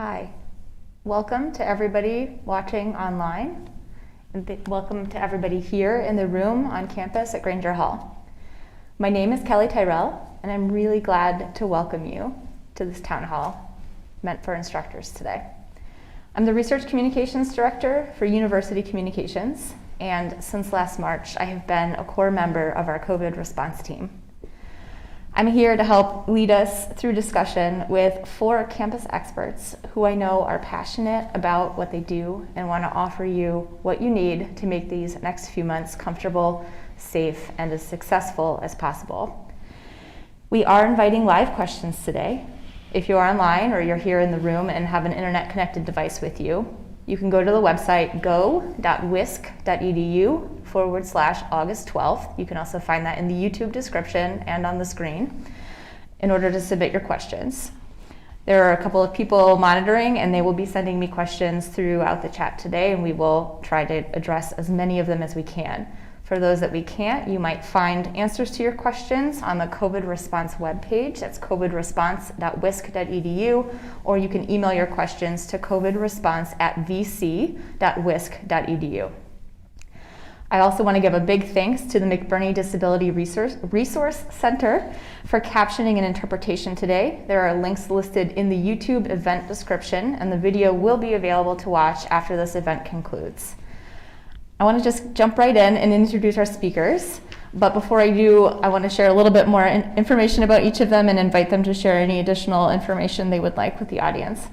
Hi, welcome to everybody watching online, and welcome to everybody here in the room on campus at Grainger Hall. My name is Kelly Tyrell, and I'm really glad to welcome you to this town hall meant for instructors today. I'm the Research Communications Director for University Communications, and since last March, I have been a core member of our COVID response team. I'm here to help lead us through discussion with 4 campus experts who I know are passionate about what they do and want to offer you what you need to make these next few months comfortable, safe, and as successful as possible. We are inviting live questions today. If you're online or you're here in the room and have an internet-connected device with you, you can go to the website go.wisc.edu/August 12th. You can also find that in the YouTube description and on the screen in order to submit your questions. There are a couple of people monitoring, and they will be sending me questions throughout the chat today, and we will try to address as many of them as we can. For those that we can't, you might find answers to your questions on the COVID response webpage. That's covidresponse.wisc.edu, or you can email your questions to covidresponse@vc.wisc.edu. I also want to give a big thanks to the McBurney Disability Resource Center for captioning and interpretation today. There are links listed in the YouTube event description, and the video will be available to watch after this event concludes. I want to just jump right in and introduce our speakers. But before I do, I want to share a little bit more information about each of them and invite them to share any additional information they would like with the audience.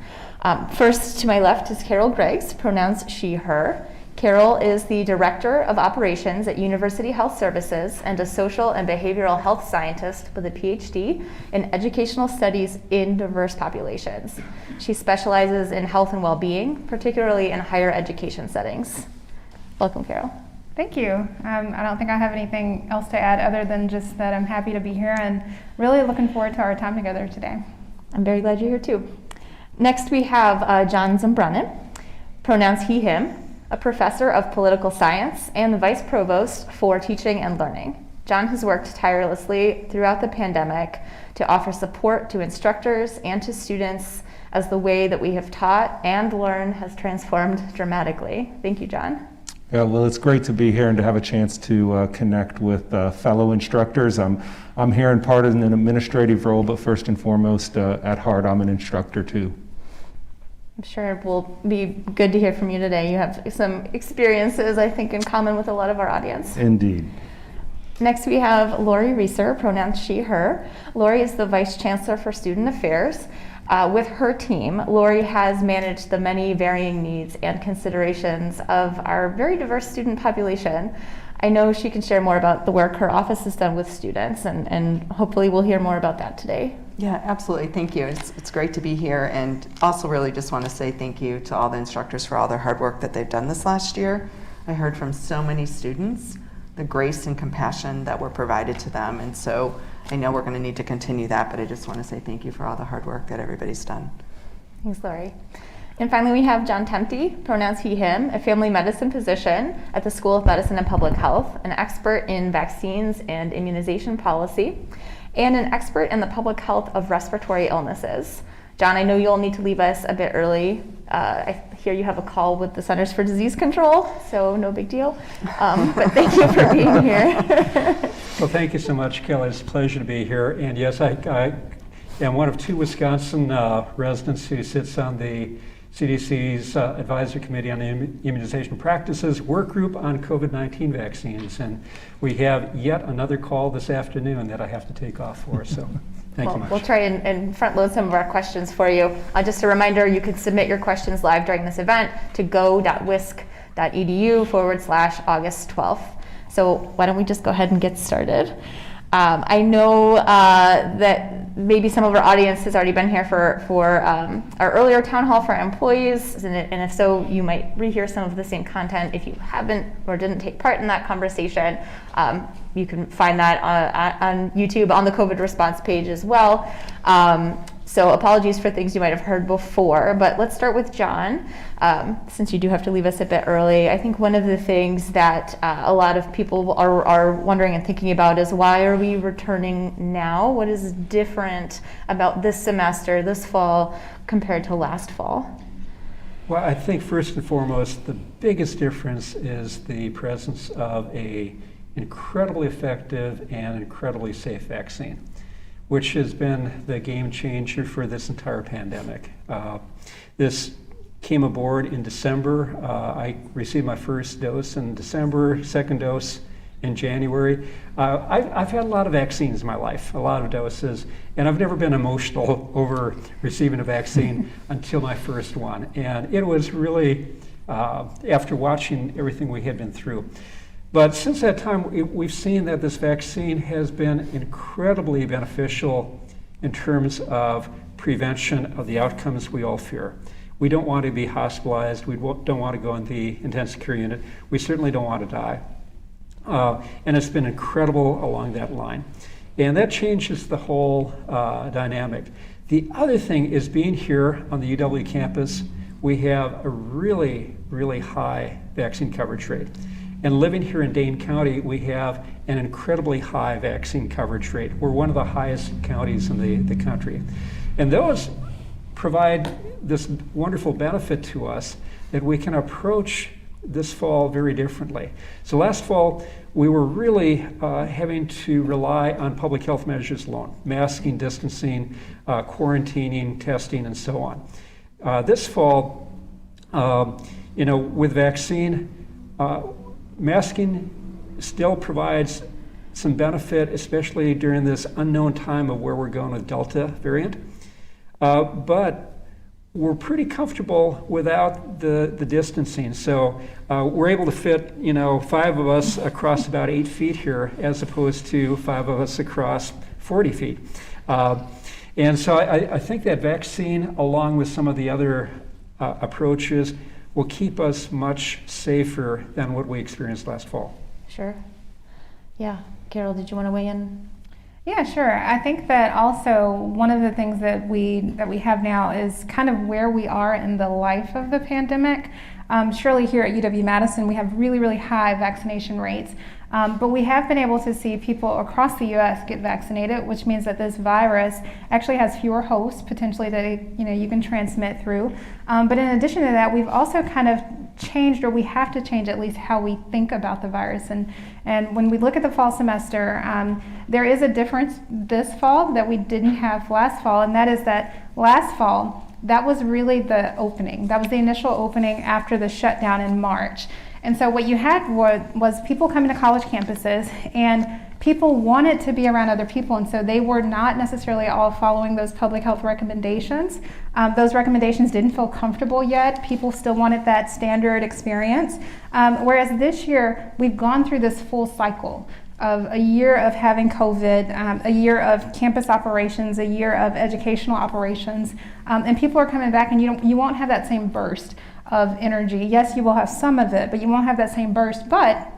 First, to my left is Carol Griggs, pronouns she, her. Carol is the Director of Operations at University Health Services and a social and behavioral health scientist with a PhD in educational studies in diverse populations. She specializes in health and well-being, particularly in higher education settings. Welcome, Carol. Thank you. I don't think I have anything else to add other than just that I'm happy to be here and really looking forward to our time together today. I'm very glad you're here too. Next we have John Zambranin, pronouns he, him, a professor of political science and the vice provost for teaching and learning. John has worked tirelessly throughout the pandemic to offer support to instructors and to students as the way that we have taught and learned has transformed dramatically. Thank you, John. Yeah, well, it's great to be here and to have a chance to connect with fellow instructors. I'm here in part in an administrative role, but first and foremost, at heart, I'm an instructor too. I'm sure it will be good to hear from you today. You have some experiences, I think, in common with a lot of our audience. Indeed. Next, we have Lori Reeser, pronouns she, her. Lori is the Vice Chancellor for Student Affairs. With her team, Lori has managed the many varying needs and considerations of our very diverse student population. I know she can share more about the work her office has done with students, and hopefully we'll hear more about that today. Yeah, absolutely. Thank you. It's great to be here, and also really just want to say thank you to all the instructors for all their hard work that they've done this last year. I heard from so many students the grace and compassion that were provided to them, and so I know we're going to need to continue that, but I just want to say thank you for all the hard work that everybody's done. Thanks, Lori. And finally, we have John Temte, pronouns he, him, a family medicine physician at the School of Medicine and Public Health, an expert in vaccines and immunization policy, and an expert in the public health of respiratory illnesses. John, I know you'll need to leave us a bit early. I hear you have a call with the Centers for Disease Control, so no big deal. But thank you for being here. Well, thank you so much, Kelly. It's a pleasure to be here. And yes, I am one of 2 Wisconsin residents who sits on the CDC's Advisory Committee on Immunization Practices work group on COVID-19 vaccines. And we have yet another call this afternoon that I have to take off for, so thank you much. We'll try and front load some of our questions for you. Just a reminder, you can submit your questions live during this event to go.wisc.edu/August 12th. So why don't we just go ahead and get started. I know that maybe some of our audience has already been here for our earlier town hall for our employees, and if so, you might rehear some of the same content. If you haven't or didn't take part in that conversation, you can find that on YouTube on the COVID response page as well. So apologies for things you might have heard before, but let's start with John, since you do have to leave us a bit early. I think one of the things that a lot of people are wondering and thinking about is, why are we returning now? What is different about this semester, this fall, compared to last fall? Well, I think first and foremost, the biggest difference is the presence of an incredibly effective and incredibly safe vaccine, which has been the game changer for this entire pandemic. This came aboard in December. I received my first dose in December, second dose in January. I've had a lot of vaccines in my life, a lot of doses, and I've never been emotional over receiving a vaccine until my first one. And it was really, after watching everything we had been through. But since that time, we've seen that this vaccine has been incredibly beneficial in terms of prevention of the outcomes we all fear. We don't want to be hospitalized. We don't want to go in the intensive care unit. We certainly don't want to die. And it's been incredible along that line. And that changes the whole dynamic. The other thing is, being here on the UW campus, we have a really, really high vaccine coverage rate. And living here in Dane County, we have an incredibly high vaccine coverage rate. We're one of the highest counties in the country. And those provide this wonderful benefit to us that we can approach this fall very differently. So last fall, we were really having to rely on public health measures alone: masking, distancing, quarantining, testing, and so on. This fall, with vaccine, masking still provides some benefit, especially during this unknown time of where we're going with Delta variant. But we're pretty comfortable without the distancing. So we're able to fit, 5 of us across about 8 feet here, as opposed to 5 of us across 40 feet. And so I think that vaccine, along with some of the other approaches, will keep us much safer than what we experienced last fall. Sure. Yeah. Carol, did you want to weigh in? Yeah, sure. I think that also one of the things that we have now is kind of where we are in the life of the pandemic. Surely here at UW-Madison, we have really, really high vaccination rates. But we have been able to see people across the U.S. get vaccinated, which means that this virus actually has fewer hosts potentially that you can transmit through. But in addition to that, we've also kind of changed, or we have to change at least how we think about the virus. And when we look at the fall semester, there is a difference this fall that we didn't have last fall, and that is that last fall, that was really the opening. That was the initial opening after the shutdown in March. And so what you had was people coming to college campuses, and people wanted to be around other people, and so they were not necessarily all following those public health recommendations. Those recommendations didn't feel comfortable yet. People still wanted that standard experience. Whereas this year, we've gone through this full cycle of a year of having COVID, a year of campus operations, a year of educational operations, and people are coming back, and you won't have that same burst of energy. Yes, you will have some of it, but you won't have that same burst. But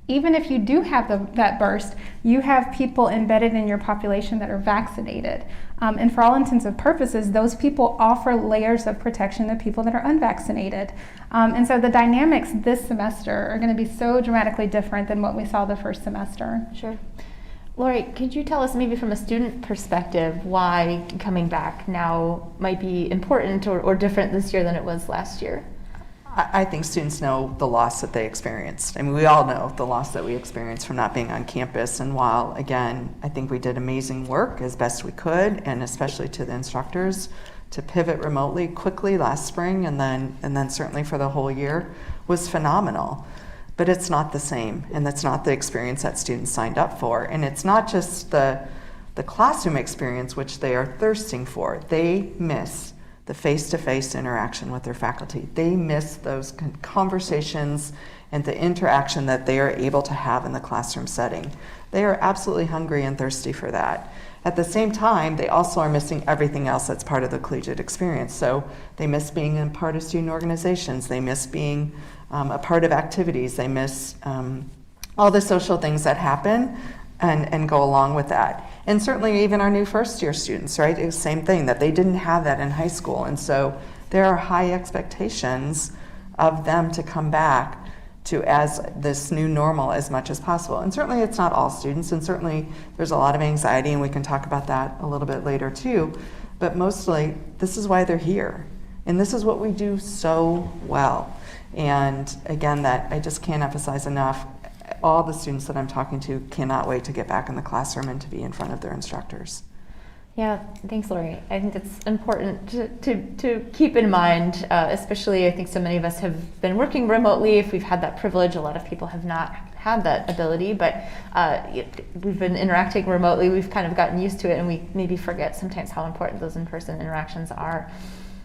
even if you do have that burst, you have people embedded in your population that are vaccinated. And for all intents and purposes, those people offer layers of protection to people that are unvaccinated. And so the dynamics this semester are going to be so dramatically different than what we saw the first semester. Sure. Lori, could you tell us maybe from a student perspective why coming back now might be important or different this year than it was last year? I think students know the loss that they experienced. I mean, we all know the loss that we experienced from not being on campus. And while, again, I think we did amazing work as best we could, and especially to the instructors, to pivot remotely quickly last spring and then certainly for the whole year was phenomenal. But it's not the same, and that's not the experience that students signed up for. And it's not just the classroom experience, which they are thirsting for. They miss the face-to-face interaction with their faculty. They miss those conversations and the interaction that they are able to have in the classroom setting. They are absolutely hungry and thirsty for that. At the same time, they also are missing everything else that's part of the collegiate experience. So they miss being a part of student organizations. They miss being a part of activities. They miss all the social things that happen and go along with that. And certainly even our new first-year students, right? It was the same thing, that they didn't have that in high school. And so there are high expectations of them to come back to as this new normal as much as possible. And certainly it's not all students, and certainly there's a lot of anxiety, and we can talk about that a little bit later too. But mostly, this is why they're here. And this is what we do so well. And again, that I just can't emphasize enough. All the students that I'm talking to cannot wait to get back in the classroom and to be in front of their instructors. Yeah, thanks, Lori. I think it's important to keep in mind, especially I think so many of us have been working remotely. If we've had that privilege, a lot of people have not had that ability, but we've been interacting remotely. We've kind of gotten used to it, and we maybe forget sometimes how important those in-person interactions are.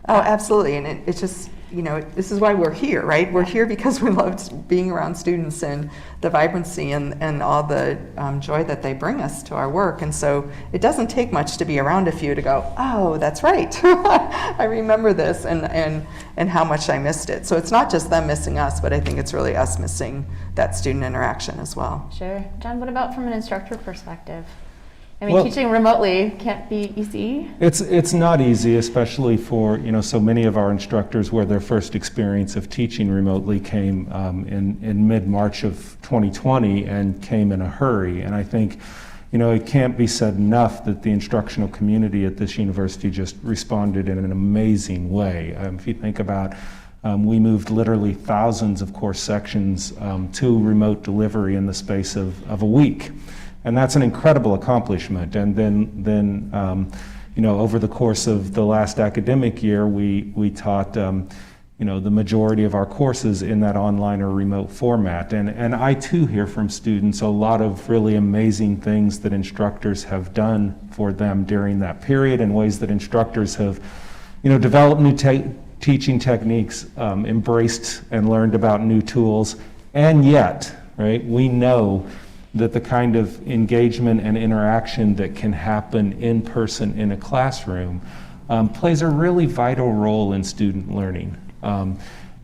Oh, absolutely. And it's just, you know, this is why we're here, right? We're here because we loved being around students and the vibrancy and all the joy that they bring us to our work. And so it doesn't take much to be around a few to go, oh, that's right. I remember this and how much I missed it. So it's not just them missing us, but I think it's really us missing that student interaction as well. Sure. John, what about from an instructor perspective? I mean, Well, teaching remotely can't be easy. It's not easy, especially for, you know, so many of our instructors where their first experience of teaching remotely came in mid-March of 2020 and came in a hurry. And I think, you know, it can't be said enough that the instructional community at this university just responded in an amazing way. If you think about, we moved literally thousands of course sections to remote delivery in the space of a week. And that's an incredible accomplishment. And then you know, over the course of the last academic year, we taught, you know, the majority of our courses in that online or remote format. And I too hear from students a lot of really amazing things that instructors have done for them during that period, and ways that instructors have, you know, developed new teaching techniques, embraced and learned about new tools. And yet, right, we know that the kind of engagement and interaction that can happen in person in a classroom plays a really vital role in student learning.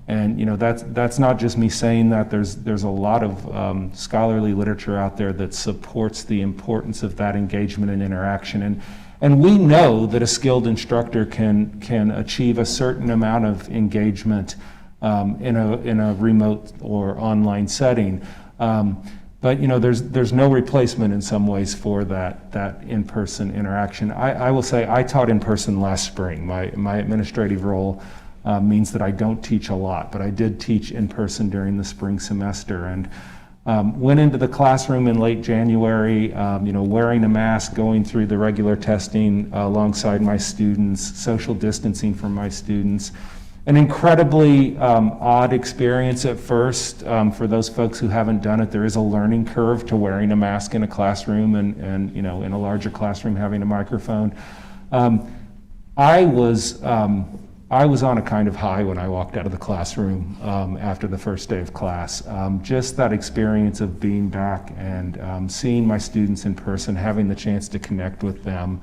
And you know, that's not just me saying that. There's a lot of scholarly literature out there that supports the importance of that engagement and interaction. And we know that a skilled instructor can achieve a certain amount of engagement in a remote or online setting. But you know, there's no replacement in some ways for that in-person interaction. I will say I taught in person last spring. My administrative role means that I don't teach a lot, but I did teach in person during the spring semester, and went into the classroom in late January, you know, wearing a mask, going through the regular testing alongside my students, social distancing from my students. An incredibly odd experience at first for those folks who haven't done it. There is a learning curve to wearing a mask in a classroom and you know, in a larger classroom having a microphone. I was on a kind of high when I walked out of the classroom after the first day of class. Just that experience of being back and seeing my students in person, having the chance to connect with them,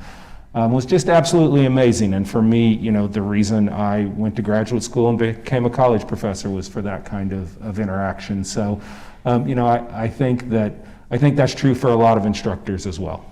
was just absolutely amazing. And for me, you know, the reason I went to graduate school and became a college professor was for that kind of interaction. So, you know, I think that's true for a lot of instructors as well.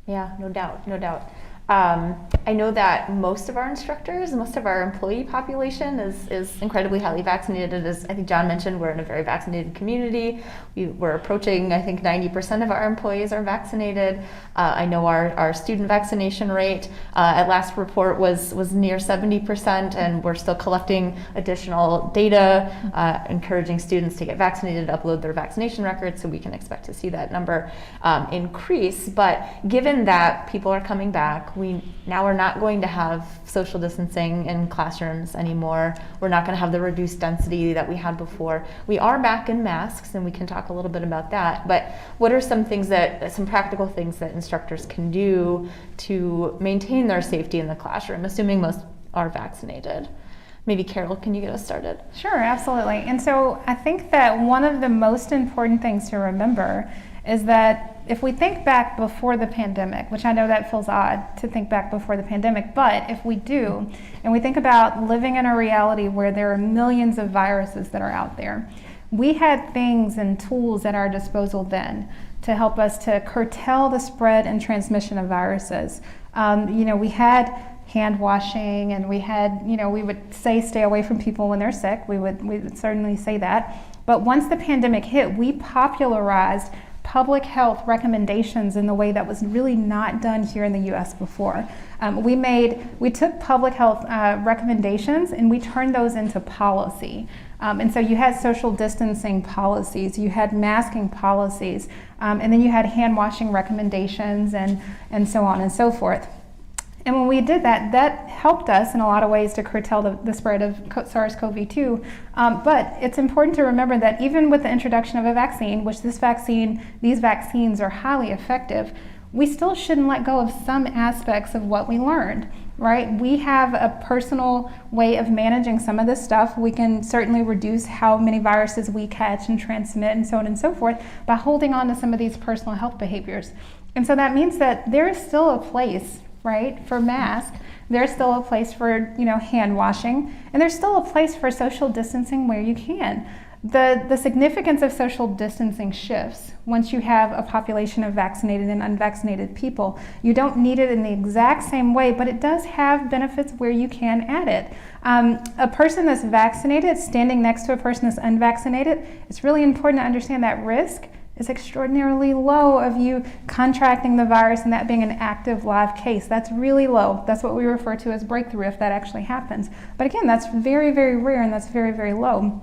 Yeah, no doubt, no doubt. I know that most of our instructors, most of our employee population is incredibly highly vaccinated. As I think John mentioned, we're in a very vaccinated community. We're approaching, I think, 90% of our employees are vaccinated. I know our student vaccination rate at last report was near 70%, and we're still collecting additional data, encouraging students to get vaccinated, upload their vaccination records, so we can expect to see that number increase. But given that people are coming back, we now are not going to have social distancing in classrooms anymore. We're not going to have the reduced density that we had before. We are back in masks, and we can talk a little bit about that. But what are some practical things that instructors can do to maintain their safety in the classroom, assuming most are vaccinated? Maybe Carol, can you get us started? Sure, absolutely. And so I think that one of the most important things to remember is that if we think back before the pandemic, which I know that feels odd to think back before the pandemic, but if we do, and we think about living in a reality where there are millions of viruses that are out there, we had things and tools at our disposal then to help us to curtail the spread and transmission of viruses. We had hand washing, and we had, we would say stay away from people when they're sick. We would certainly say that. But once the pandemic hit, we popularized public health recommendations in the way that was really not done here in the U.S. before. We took public health recommendations and we turned those into policy. And so you had social distancing policies, you had masking policies, and then you had hand washing recommendations and so on and so forth. And when we did that, that helped us in a lot of ways to curtail the spread of SARS-CoV-2. But it's important to remember that even with the introduction of a vaccine, which these vaccines are highly effective, we still shouldn't let go of some aspects of what we learned, right? We have a personal way of managing some of this stuff. We can certainly reduce how many viruses we catch and transmit and so on and so forth by holding on to some of these personal health behaviors. And so that means that there is still a place, right, for masks. There's still a place for, hand washing, and there's still a place for social distancing where you can. The significance of social distancing shifts once you have a population of vaccinated and unvaccinated people. You don't need it in the exact same way, but it does have benefits where you can add it. A person that's vaccinated standing next to a person that's unvaccinated, it's really important to understand that risk is extraordinarily low of you contracting the virus and that being an active live case. That's really low. That's what we refer to as breakthrough if that actually happens. But again, that's very, very rare, and that's very, very low.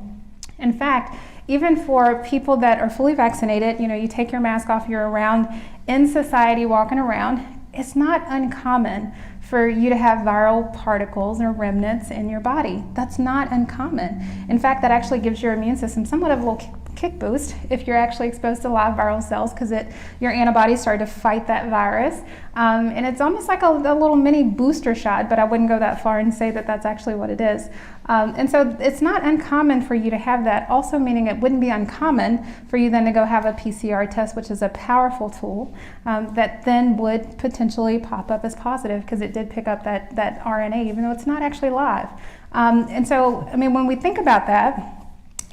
In fact, even for people that are fully vaccinated, you take your mask off, you're around in society walking around, it's not uncommon for you to have viral particles or remnants in your body. That's not uncommon. In fact, that actually gives your immune system somewhat of a little kick boost if you're actually exposed to live viral cells, because your antibodies start to fight that virus. And it's almost like a little mini booster shot, but I wouldn't go that far and say that that's actually what it is. And so it's not uncommon for you to have that, also meaning it wouldn't be uncommon for you then to go have a PCR test, which is a powerful tool that then would potentially pop up as positive because it did pick up that RNA, even though it's not actually live. And so, when we think about that,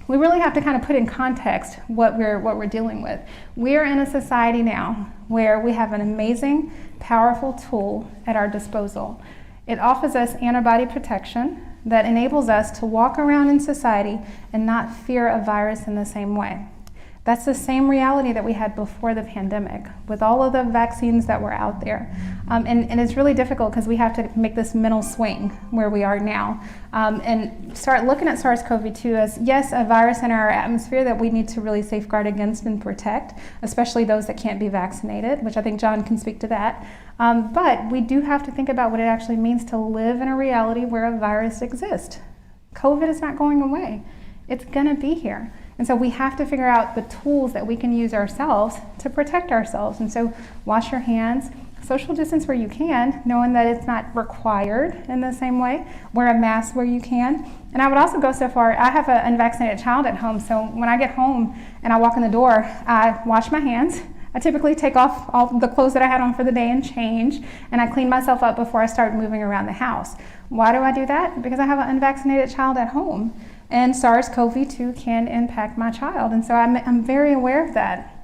we really have to kind of put in context what we're dealing with. We are in a society now where we have an amazing, powerful tool at our disposal. It offers us antibody protection that enables us to walk around in society and not fear a virus in the same way. That's the same reality that we had before the pandemic with all of the vaccines that were out there. And it's really difficult because we have to make this mental swing where we are now and start looking at SARS-CoV-2 as, yes, a virus in our atmosphere that we need to really safeguard against and protect, especially those that can't be vaccinated, which I think John can speak to that. But we do have to think about what it actually means to live in a reality where a virus exists. COVID is not going away. It's gonna be here. And so we have to figure out the tools that we can use ourselves to protect ourselves. And so wash your hands, social distance where you can, knowing that it's not required in the same way. Wear a mask where you can. And I would also go so far, I have an unvaccinated child at home, so when I get home and I walk in the door, I wash my hands. I typically take off all the clothes that I had on for the day and change, and I clean myself up before I start moving around the house. Why do I do that? Because I have an unvaccinated child at home. And SARS-CoV-2 can impact my child. And so I'm very aware of that.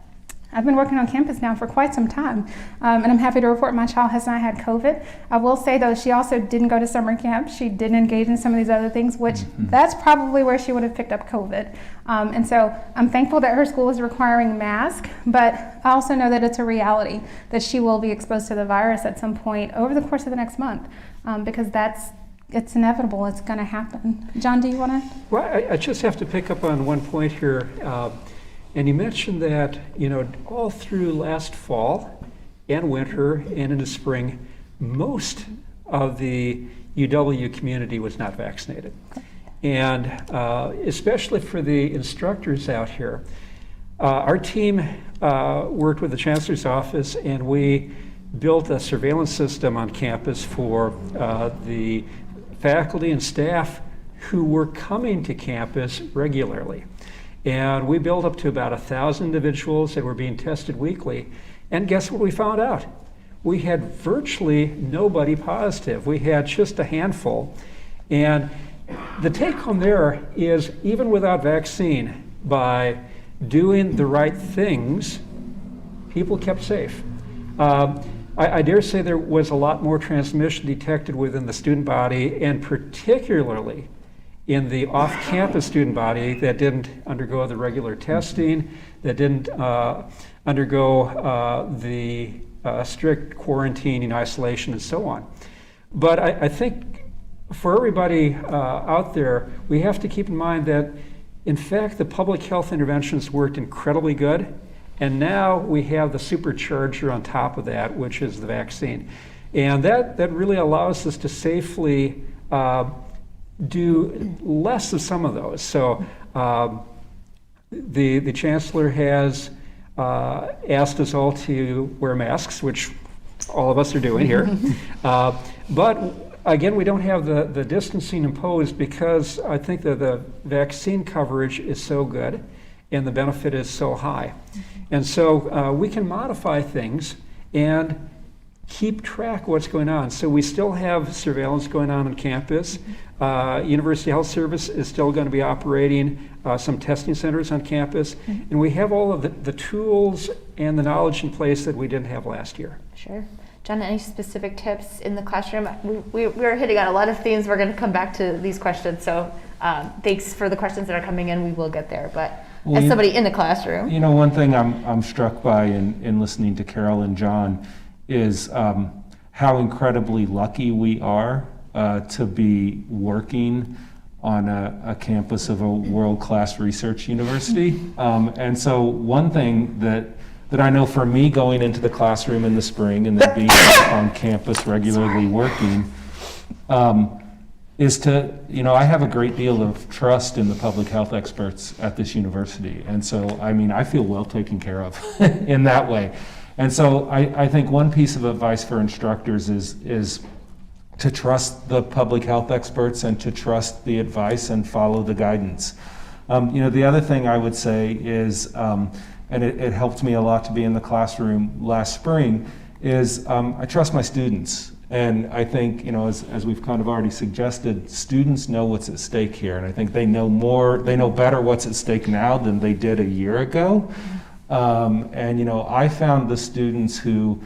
I've been working on campus now for quite some time, and I'm happy to report my child has not had COVID. I will say, though, she also didn't go to summer camp. She didn't engage in some of these other things, which that's probably where she would have picked up COVID. And so I'm thankful that her school is requiring masks, but I also know that it's a reality that she will be exposed to the virus at some point over the course of the next month, because it's inevitable. It's going to happen. John, do you want to? Well, I just have to pick up on one point here. And you mentioned that, all through last fall and winter and into spring, most of the UW community was not vaccinated. And especially for the instructors out here, our team worked with the Chancellor's office, and we built a surveillance system on campus for the faculty and staff who were coming to campus regularly. And we built up to about 1,000 individuals that were being tested weekly. And guess what we found out? We had virtually nobody positive. We had just a handful. And the take home there is, even without vaccine, by doing the right things, people kept safe. I dare say there was a lot more transmission detected within the student body, and particularly in the off-campus student body that didn't undergo the regular testing, that didn't undergo the strict quarantining, isolation, and so on. But I think for everybody out there, we have to keep in mind that, in fact, the public health interventions worked incredibly good. And now we have the supercharger on top of that, which is the vaccine. And that really allows us to safely do less of some of those. So the chancellor has asked us all to wear masks, which all of us are doing here. But again, we don't have the distancing imposed because I think that the vaccine coverage is so good and the benefit is so high. And so we can modify things and keep track of what's going on. So we still have surveillance going on campus. University Health Service is still going to be operating some testing centers on campus. And we have all of the tools and the knowledge in place that we didn't have last year. Sure. John, any specific tips in the classroom? We're hitting on a lot of themes. We're going to come back to these questions. So thanks for the questions that are coming in. We will get there. But as somebody in the classroom. You know, one thing I'm struck by in listening to Carol and John is how incredibly lucky we are to be working on a campus of a world-class research university. And so one thing that I know for me going into the classroom in the spring and then being on campus regularly working is to, I have a great deal of trust in the public health experts at this university. And so, I feel well taken care of in that way. And so I think one piece of advice for instructors is to trust the public health experts and to trust the advice and follow the guidance. The other thing I would say is, and it helped me a lot to be in the classroom last spring, is I trust my students. And I think, as we've kind of already suggested, students know what's at stake here. And I think they know better what's at stake now than they did a year ago. I found the students who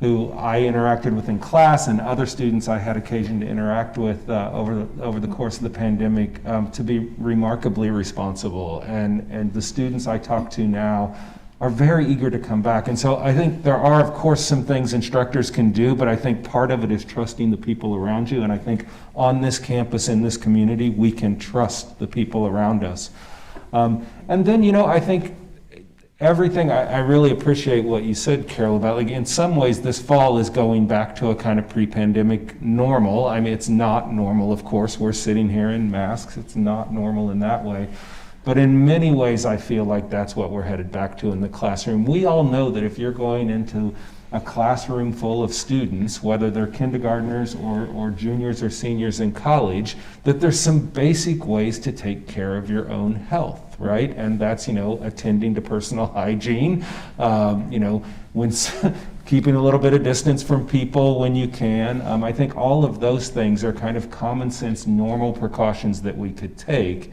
I interacted with in class and other students I had occasion to interact with over the course of the pandemic to be remarkably responsible. And the students I talk to now are very eager to come back. And so I think there are, of course, some things instructors can do, but I think part of it is trusting the people around you. And I think on this campus, in this community, we can trust the people around us. And then, I think everything, I really appreciate what you said, Carol, about in some ways this fall is going back to a kind of pre-pandemic normal. It's not normal, of course. We're sitting here in masks. It's not normal in that way. But in many ways, I feel like that's what we're headed back to in the classroom. We all know that if you're going into a classroom full of students, whether they're kindergartners or juniors or seniors in college, that there's some basic ways to take care of your own health, right? And that's, attending to personal hygiene, when keeping a little bit of distance from people when you can. I think all of those things are kind of common sense, normal precautions that we could take.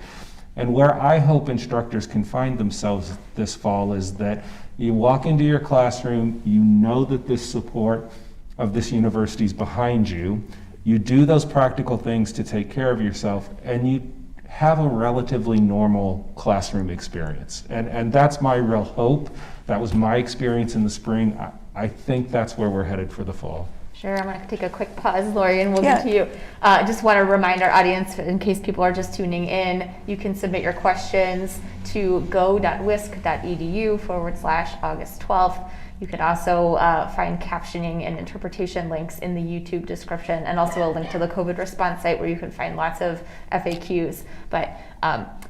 And where I hope instructors can find themselves this fall is that you walk into your classroom, you know that this support of this university is behind you, you do those practical things to take care of yourself, and you have a relatively normal classroom experience. And that's my real hope. That was my experience in the spring. I think that's where we're headed for the fall. Sure, I'm going to take a quick pause, Lori, and we'll get to you. I just want to remind our audience, in case people are just tuning in, you can submit your questions to go.wisc.edu/August 12th. You can also find captioning and interpretation links in the YouTube description, and also a link to the COVID response site where you can find lots of FAQs. But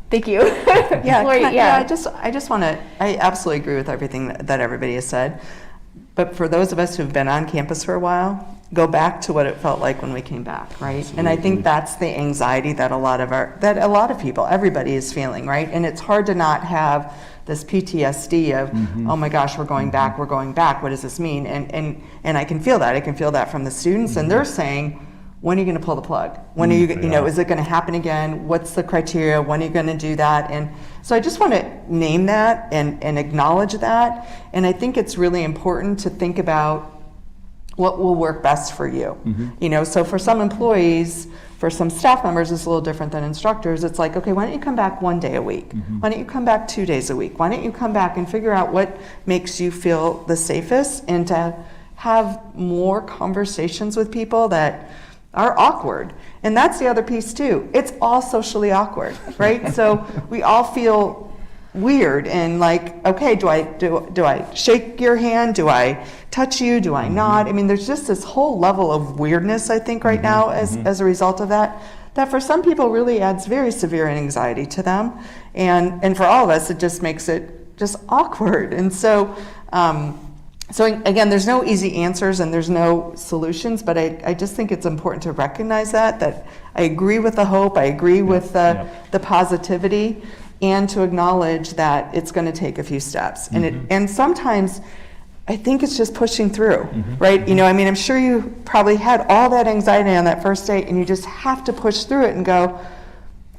thank you. Lori, I just want to, I absolutely agree with everything that everybody has said. But for those of us who've been on campus for a while, go back to what it felt like when we came back, right? Absolutely. And I think that's the anxiety that a lot of people, everybody is feeling, right? And it's hard to not have this PTSD of, oh my gosh, we're going back, what does this mean? And I can feel that. I can feel that from the students, and they're saying, when are you going to pull the plug? When are you, Yeah. is it going to happen again? What's the criteria? When are you going to do that? And so I just want to name that and acknowledge that. And I think it's really important to think about what will work best for you. So for some employees, for some staff members, it's a little different than instructors. It's like, okay, why don't you come back 1 day a week? Why don't you come back 2 days a week? Why don't you come back and figure out what makes you feel the safest, and to have more conversations with people that are awkward. And that's the other piece too. It's all socially awkward, right? So we all feel weird and like, okay, do I shake your hand? Do I touch you? Do I not? I mean, there's just this whole level of weirdness, I think, right now as a result of that for some people really adds very severe anxiety to them. And for all of us, it just makes it just awkward. And so, again, there's no easy answers and there's no solutions, but I just think it's important to recognize that I agree with the hope, I agree with the positivity, and to acknowledge that it's going to take a few steps. And sometimes I think it's just pushing through, right? I'm sure you probably had all that anxiety on that first day, and you just have to push through it and go,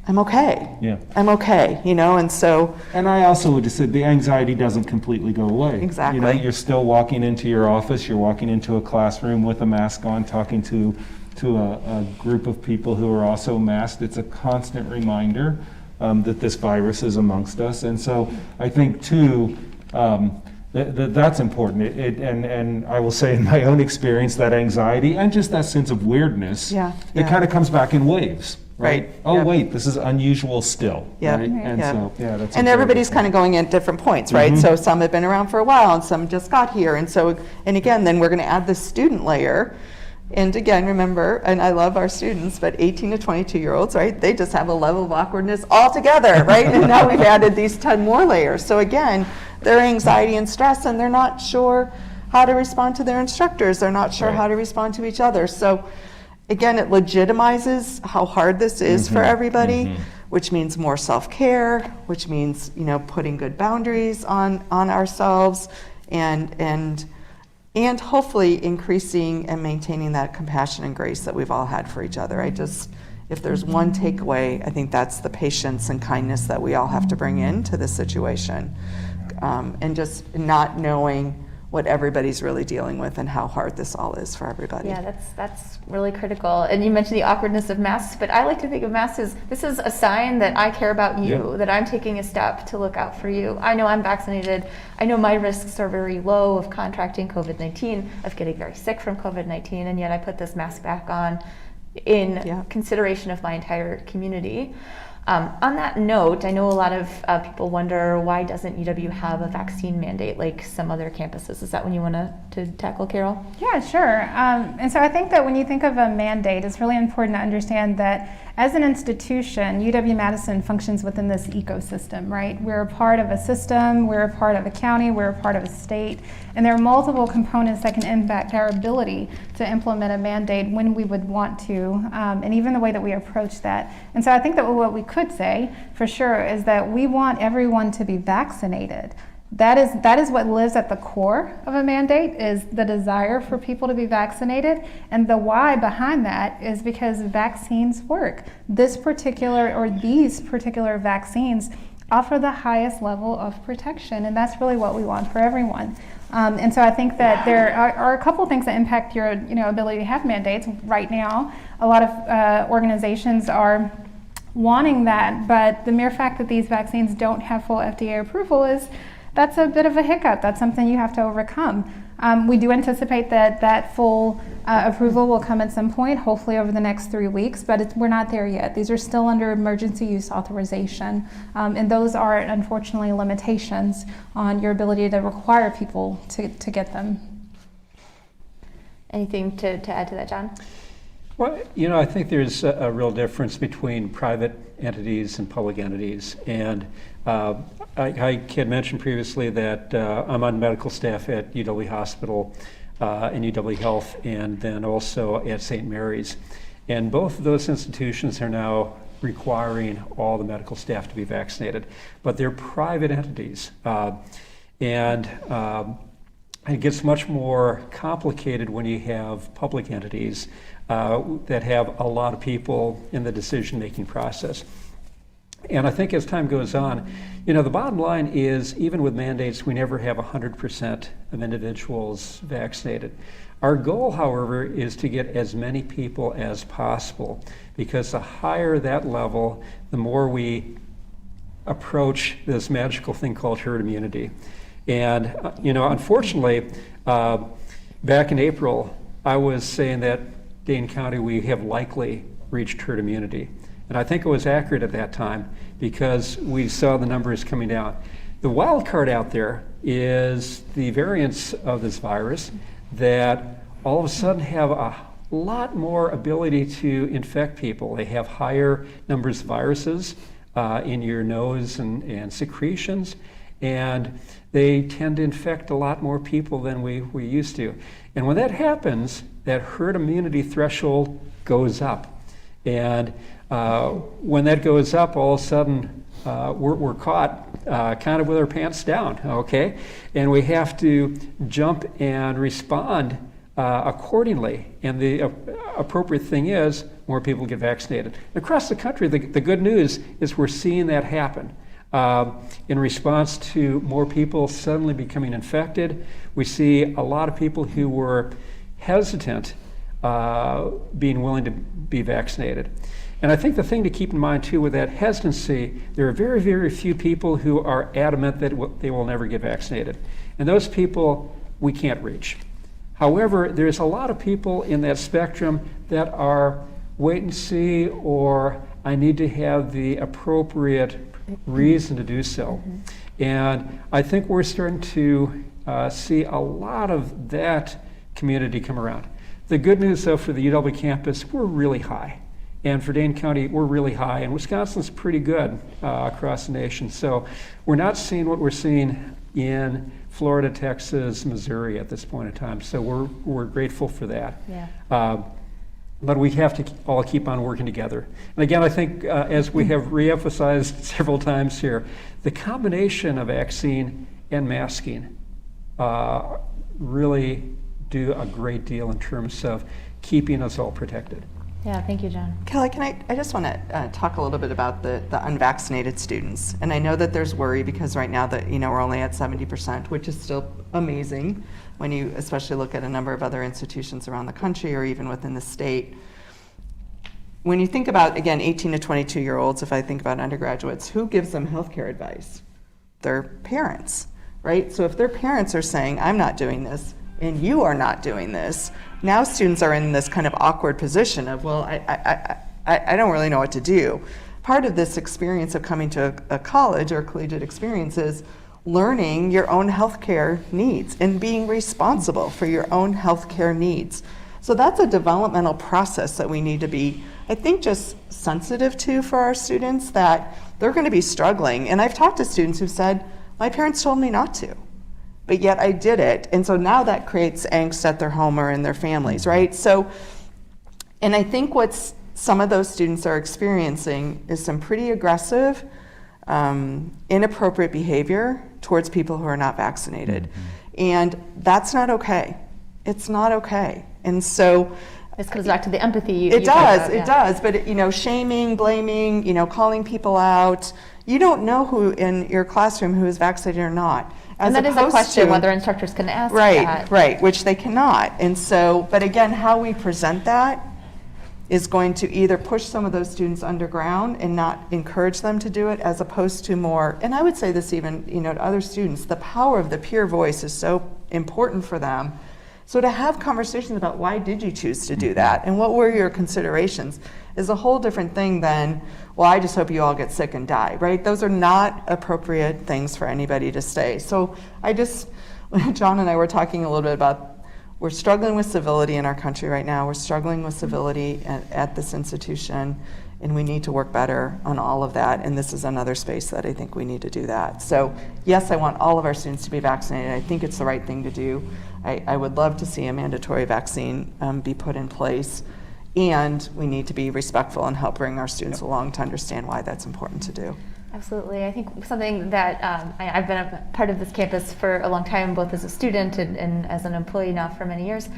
I'm okay. Yeah. I'm okay, and so. And I also would just say the anxiety doesn't completely go away. Exactly. You're still walking into your office, you're walking into a classroom with a mask on, talking to a group of people who are also masked. It's a constant reminder that this virus is amongst us. And so I think too, that's important. And I will say in my own experience, that anxiety and just that sense of weirdness, it kind of comes back in waves. Right. Oh, wait, this is unusual still. Yeah. Right? And so, that's. And everybody's kind of going at different points, right? So some have been around for a while and some just got here. And again, then we're going to add the student layer. And again, remember, and I love our students, but 18 to 22-year-olds, right? They just have a level of awkwardness altogether, right? And now we've added these 10 more layers. So again, their anxiety and stress, and they're not sure how to respond to their instructors. They're not sure how to respond to each other. So again, it legitimizes how hard this is for everybody, which means more self-care, which means, putting good boundaries on ourselves, and hopefully increasing and maintaining that compassion and grace that we've all had for each other. If there's one takeaway, I think that's the patience and kindness that we all have to bring into this situation, and just not knowing what everybody's really dealing with and how hard this all is for everybody. Yeah, that's really critical. And you mentioned the awkwardness of masks, but I like to think of masks as this is a sign that I care about you, that I'm taking a step to look out for you. I know I'm vaccinated. I know my risks are very low of contracting COVID-19, of getting very sick from COVID-19, and yet I put this mask back on in consideration of my entire community. On that note, I know a lot of people wonder, why doesn't UW have a vaccine mandate like some other campuses? Is that one you want to tackle, Carol? Yeah, sure. And so I think that when you think of a mandate, it's really important to understand that as an institution, UW-Madison functions within this ecosystem, right? We're a part of a system, we're a part of a county, we're a part of a state, and there are multiple components that can impact our ability to implement a mandate when we would want to, and even the way that we approach that. And so I think that what we could say for sure is that we want everyone to be vaccinated. That is what lives at the core of a mandate, is the desire for people to be vaccinated, and the why behind that is because vaccines work. These particular vaccines offer the highest level of protection, and that's really what we want for everyone. And so I think that there are a couple things that impact your ability to have mandates. Right now, a lot of organizations are wanting that, but the mere fact that these vaccines don't have full FDA approval that's a bit of a hiccup. That's something you have to overcome. We do anticipate that full approval will come at some point, hopefully over the next 3 weeks, but we're not there yet. These are still under emergency use authorization, and those are unfortunately limitations on your ability to require people to get them. Anything to add to that, John? Well, I think there's a real difference between private entities and public entities. And I had mentioned previously that I'm on medical staff at UW Hospital and UW Health, and then also at St. Mary's. And both of those institutions are now requiring all the medical staff to be vaccinated, but they're private entities. It gets much more complicated when you have public entities that have a lot of people in the decision-making process. And I think as time goes on, the bottom line is, even with mandates, we never have 100% of individuals vaccinated. Our goal, however, is to get as many people as possible, because the higher that level, the more we approach this magical thing called herd immunity. And, unfortunately, back in April, I was saying that Dane County, we have likely reached herd immunity. And I think it was accurate at that time because we saw the numbers coming down. The wild card out there is the variants of this virus that all of a sudden have a lot more ability to infect people. They have higher numbers of viruses in your nose and secretions, and they tend to infect a lot more people than we used to. And when that happens, that herd immunity threshold goes up. And when that goes up, all of a sudden we're caught kind of with our pants down, okay? And we have to jump and respond accordingly. And the appropriate thing is more people get vaccinated. Across the country, the good news is we're seeing that happen. In response to more people suddenly becoming infected, we see a lot of people who were hesitant being willing to be vaccinated. And I think the thing to keep in mind too with that hesitancy, there are very, very few people who are adamant that they will never get vaccinated. And those people we can't reach. However, there's a lot of people in that spectrum that are wait and see, or I need to have the appropriate reason to do so. And I think we're starting to see a lot of that community come around. The good news though for the UW campus, we're really high. And for Dane County, we're really high. And Wisconsin's pretty good across the nation. So we're not seeing what we're seeing in Florida, Texas, Missouri at this point in time. So we're grateful for that. Yeah. But we have to all keep on working together. And again, I think as we have reemphasized several times here, the combination of vaccine and masking really do a great deal in terms of keeping us all protected. Yeah, thank you, John. Kelly, I just want to talk a little bit about the unvaccinated students. And I know that there's worry because right now that we're only at 70%, which is still amazing when you especially look at a number of other institutions around the country or even within the state. When you think about, again, 18 to 22-year-olds, if I think about undergraduates, who gives them healthcare advice? Their parents, right? So if their parents are saying, I'm not doing this, and you are not doing this, now students are in this kind of awkward position of, well, I don't really know what to do. Part of this experience of coming to a college or collegiate experience is learning your own healthcare needs and being responsible for your own healthcare needs. So that's a developmental process that we need to be, I think, just sensitive to for our students, that they're going to be struggling. And I've talked to students who said, my parents told me not to, but yet I did it. And so now that creates angst at their home or in their families, right? So, and I think what some of those students are experiencing is some pretty aggressive, inappropriate behavior towards people who are not vaccinated. Mm-hmm. And that's not okay. It's not okay. And so this comes back to the empathy. It does. But shaming, blaming, calling people out. You don't know who in your classroom who is vaccinated or not. And that is a question whether instructors can ask that. Right, which they cannot. And so, but again, how we present that is going to either push some of those students underground and not encourage them to do it, as opposed to more, and I would say this even, to other students, the power of the peer voice is so important for them. So to have conversations about why did you choose to do that and what were your considerations is a whole different thing than, well, I just hope you all get sick and die, right? Those are not appropriate things for anybody to say. So John and I were talking a little bit about, we're struggling with civility in our country right now. We're struggling with civility at this institution, and we need to work better on all of that. And this is another space that I think we need to do that. So yes, I want all of our students to be vaccinated. I think it's the right thing to do. I would love to see a mandatory vaccine be put in place. And we need to be respectful and help bring our students along to understand why that's important to do. Absolutely. I think something that I've been a part of this campus for a long time, both as a student and as an employee now for many years.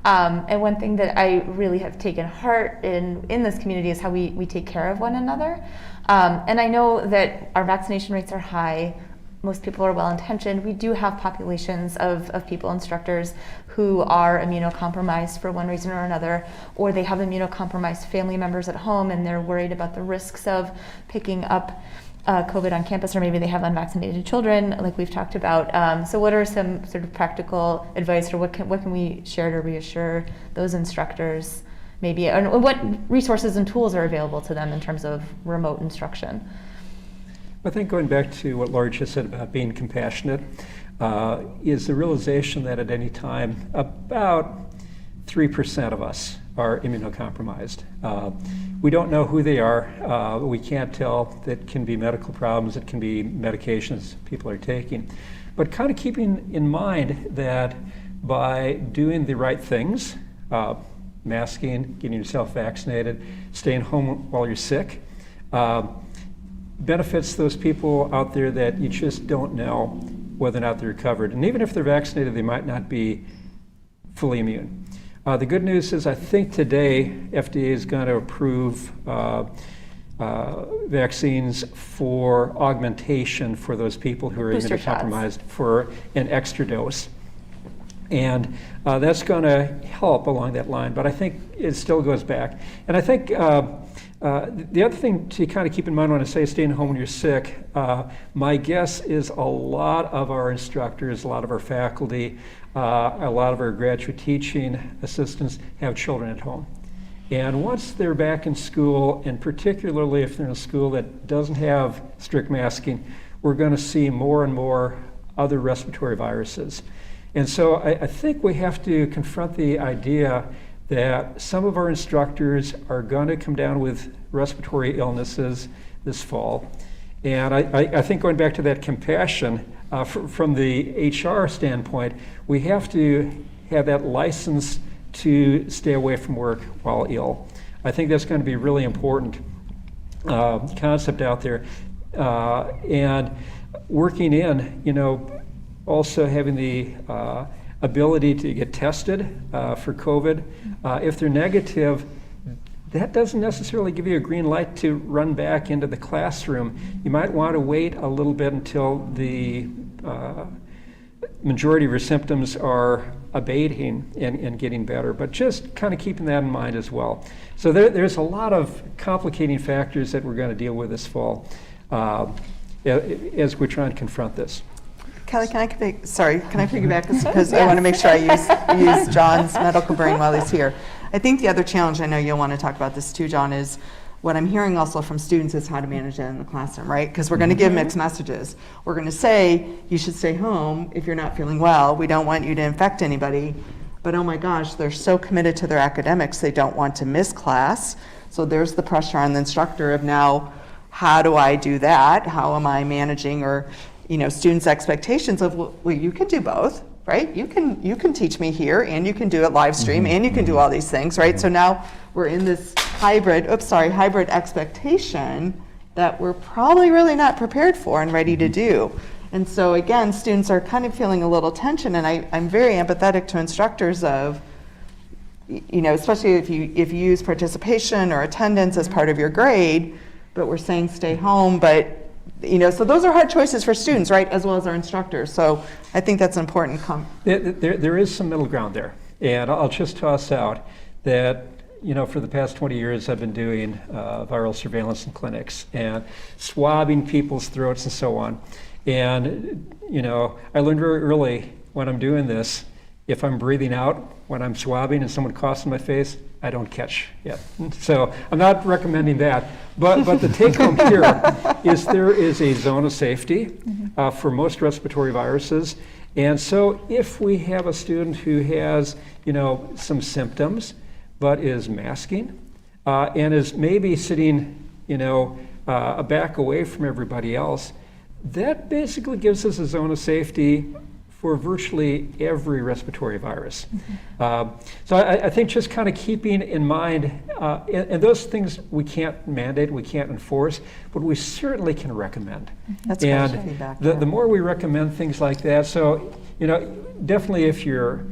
And one thing that I really have taken heart in this community is how we take care of one another. And I know that our vaccination rates are high. Most people are well-intentioned. We do have populations of people, instructors, who are immunocompromised for one reason or another, or they have immunocompromised family members at home and they're worried about the risks of picking up COVID on campus, or maybe they have unvaccinated children, like we've talked about. So what are some sort of practical advice, or what can we share to reassure those instructors, maybe, and what resources and tools are available to them in terms of remote instruction? I think going back to what Laura just said about being compassionate, is the realization that at any time, about 3% of us are immunocompromised. We don't know who they are. We can't tell. That can be medical problems. It can be medications people are taking. But kind of keeping in mind that by doing the right things, masking, getting yourself vaccinated, staying home while you're sick, benefits those people out there that you just don't know whether or not they're covered. And even if they're vaccinated, they might not be fully immune. The good news is I think today FDA is going to approve vaccines for augmentation for those people who are immunocompromised for an extra dose. And that's going to help along that line, but I think it still goes back. And I think the other thing to kind of keep in mind when I say staying home when you're sick, my guess is a lot of our instructors, a lot of our faculty, a lot of our graduate teaching assistants have children at home. And once they're back in school, and particularly if they're in a school that doesn't have strict masking, we're going to see more and more other respiratory viruses. And so I think we have to confront the idea that some of our instructors are going to come down with respiratory illnesses this fall. And I think going back to that compassion, from the HR standpoint, we have to have that license to stay away from work while ill. I think that's going to be a really important concept out there. And working in, also having the ability to get tested for COVID. If they're negative, that doesn't necessarily give you a green light to run back into the classroom. You might want to wait a little bit until the majority of your symptoms are abating and getting better, but just kind of keeping that in mind as well. So there's a lot of complicating factors that we're going to deal with this fall as we're trying to confront this. Kelly, can I piggyback this because I want to make sure I use John's medical brain while he's here. I think the other challenge, I know you'll want to talk about this too, John, is what I'm hearing also from students is how to manage that in the classroom, right? Because we're going to give mixed messages. We're going to say you should stay home if you're not feeling well. We don't want you to infect anybody. But oh my gosh, they're so committed to their academics, they don't want to miss class. So there's the pressure on the instructor of now, how do I do that? How am I managing students' expectations of, well, you can do both, right? You can teach me here, and you can do it live stream, and you can do all these things, right? So now we're in this hybrid expectation that we're probably really not prepared for and ready to do. And so again, students are kind of feeling a little tension, and I'm very empathetic to instructors of, especially if you use participation or attendance as part of your grade, but we're saying stay home, but so those are hard choices for students, right, as well as our instructors. So I think that's an important There is some middle ground there. And I'll just toss out that, for the past 20 years, I've been doing viral surveillance in clinics and swabbing people's throats and so on. And, I learned very early when I'm doing this, if I'm breathing out when I'm swabbing and someone coughs in my face, I don't catch yet. So I'm not recommending that. But the take home here is there is a zone of safety for most respiratory viruses. And so if we have a student who has, some symptoms, but is masking and is maybe sitting, a back away from everybody else, that basically gives us a zone of safety for virtually every respiratory virus. So I think just kind of keeping in mind, and those things we can't mandate, we can't enforce, but we certainly can recommend. That's great And feedback. the more we recommend things like that, so definitely if you're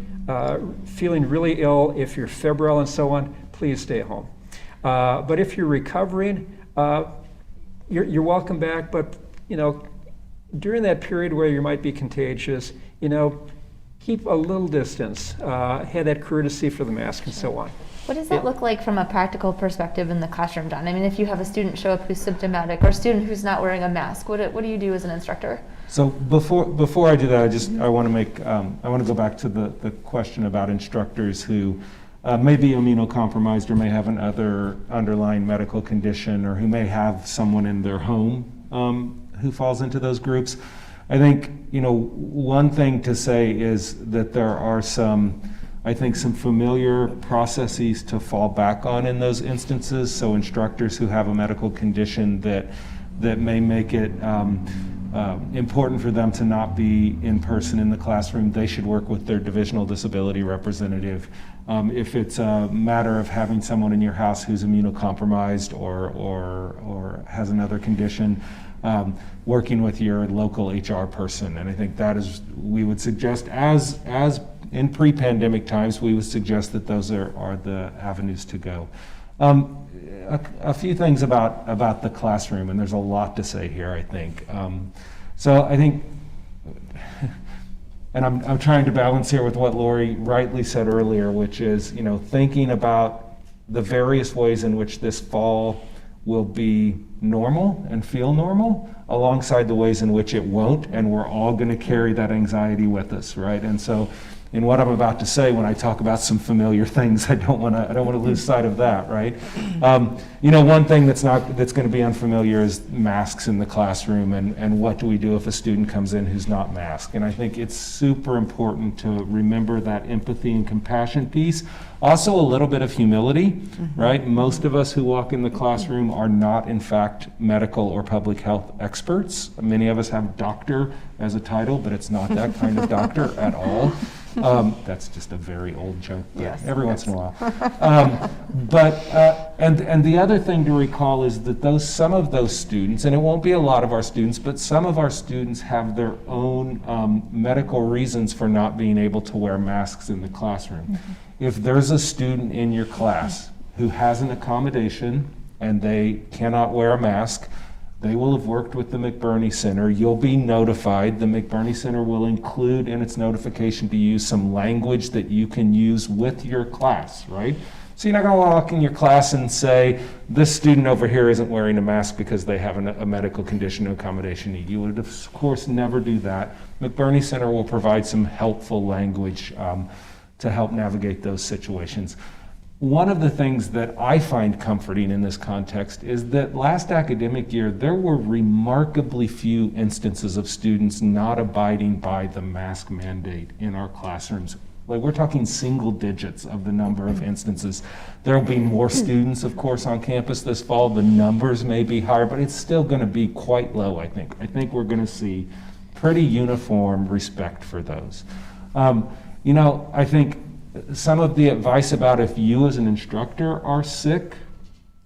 feeling really ill, if you're febrile and so on, please stay home. But if you're recovering, you're welcome back, but during that period where you might be contagious, keep a little distance, have that courtesy for the mask and so on. What does that look like from a practical perspective in the classroom, John? I mean, if you have a student show up who's symptomatic or a student who's not wearing a mask, what do you do as an instructor? So before I do that, I want to go back to the question about instructors who may be immunocompromised or may have another underlying medical condition or who may have someone in their home who falls into those groups. I think, one thing to say is that there are some familiar processes to fall back on in those instances. So instructors who have a medical condition that may make it important for them to not be in person in the classroom, they should work with their divisional disability representative. If it's a matter of having someone in your house who's immunocompromised or has another condition, working with your local HR person. And I think that is, we would suggest, as in pre-pandemic times, we would suggest that those are the avenues to go. A few things about the classroom, and there's a lot to say here, I think. So I think, and I'm trying to balance here with what Lori rightly said earlier, which is, thinking about the various ways in which this fall will be normal and feel normal, alongside the ways in which it won't, and we're all going to carry that anxiety with us, right? And so, in what I'm about to say, when I talk about some familiar things, I don't want to lose sight of that, right? One thing that's going to be unfamiliar is masks in the classroom, and what do we do if a student comes in who's not masked? And I think it's super important to remember that empathy and compassion piece. Also, a little bit of humility, right? Most of us who walk in the classroom are not, in fact, medical or public health experts. Many of us have doctor as a title, but it's not that kind of doctor at all. That's just a very old joke, but Yes, every once in a while. And the other thing to recall is that some of those students, and it won't be a lot of our students, but some of our students have their own medical reasons for not being able to wear masks in the classroom. If there's a student in your class who has an accommodation and they cannot wear a mask, they will have worked with the McBurney Center. You'll be notified. The McBurney Center will include in its notification to you some language that you can use with your class, right? So you're not going to walk in your class and say, this student over here isn't wearing a mask because they have a medical condition or accommodation need. You would, of course, never do that. McBurney Center will provide some helpful language to help navigate those situations. One of the things that I find comforting in this context is that last academic year, there were remarkably few instances of students not abiding by the mask mandate in our classrooms. Like, we're talking single digits of the number of instances. There'll be more students, of course, on campus this fall. The numbers may be higher, but it's still going to be quite low, I think. I think we're going to see pretty uniform respect for those. I think some of the advice about if you as an instructor are sick,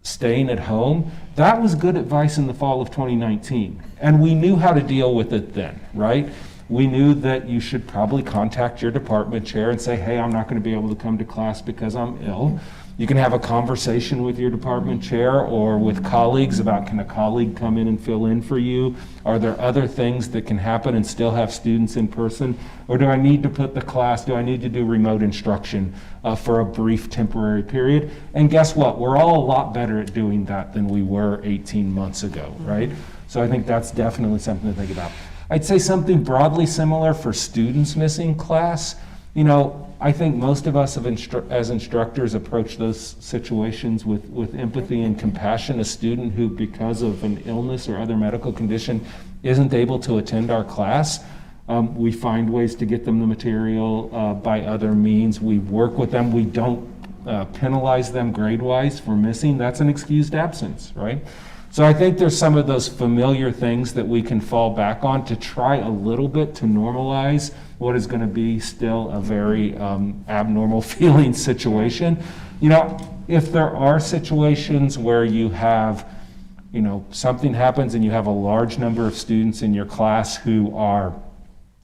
staying at home, that was good advice in the fall of 2019. And we knew how to deal with it then, right? We knew that you should probably contact your department chair and say, hey, I'm not going to be able to come to class because I'm ill. You can have a conversation with your department chair or with colleagues about, can a colleague come in and fill in for you? Are there other things that can happen and still have students in person? Or do I need to do remote instruction for a brief temporary period? And guess what? We're all a lot better at doing that than we were 18 months ago, right? So I think that's definitely something to think about. I'd say something broadly similar for students missing class. I think most of us as instructors approach those situations with empathy and compassion. A student who, because of an illness or other medical condition, isn't able to attend our class, we find ways to get them the material by other means. We work with them. We don't penalize them grade-wise for missing. That's an excused absence, right? So I think there's some of those familiar things that we can fall back on to try a little bit to normalize what is going to be still a very abnormal feeling situation. You know, if there are situations where you have, you know, something happens and you have a large number of students in your class who are